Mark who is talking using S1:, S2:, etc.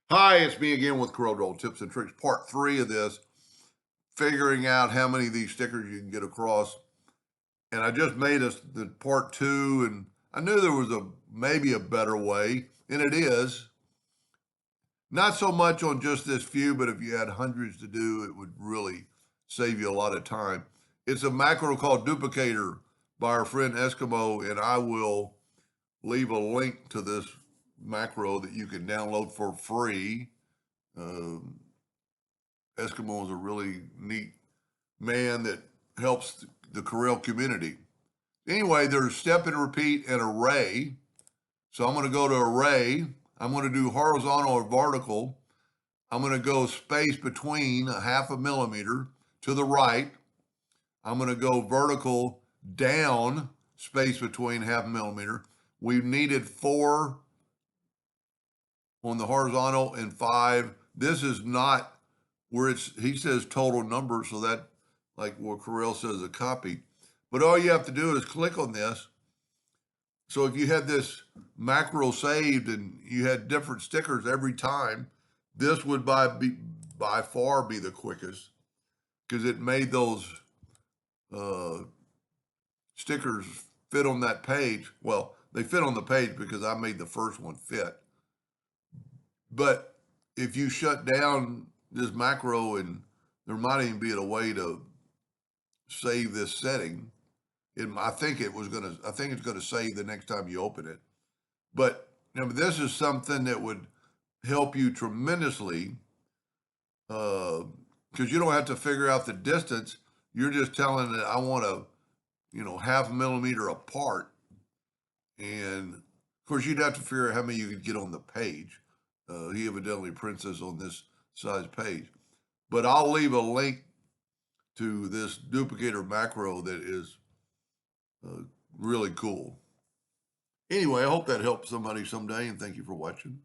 S1: Hi, it's me again with Corel Draw tips and tricks, part three of this, figuring out how many of these stickers you can get across. And I just made us the part two, and I knew there was maybe a better way, and it is. Not so much on just this few, but if you had hundreds to do, it would really save you a lot of time. It's a macro called Duplicator by our friend Eskimo, and I will leave a link to this macro that you can download for free. Um, Eskimo is a really neat man that helps the Corel community. Anyway, there's step and repeat and array. So I'm going to go to array. I'm going to do horizontal or vertical. I'm going to go space between a half a millimeter to the right. I'm going to go vertical down, space between half a millimeter. We needed 4 on the horizontal and 5. This is not where he says total number, so that, like what Corel says, a copy. But all you have to do is click on this. So if you had this macro saved and you had different stickers every time, this would by far be the quickest, because it made those uh, stickers fit on that page. Well, they fit on the page because I made the first one fit. But if you shut down this macro, and there might even be a way to save this setting. I think it's gonna save the next time you open it. But this is something that would help you tremendously, because you don't have to figure out the distance. You're just telling it, I want to, half a millimeter apart. And of course, you'd have to figure out how many you could get on the page. He evidently prints this on this size page. But I'll leave a link to this duplicator macro that is really cool. Anyway, I hope that helps somebody someday, and thank you for watching.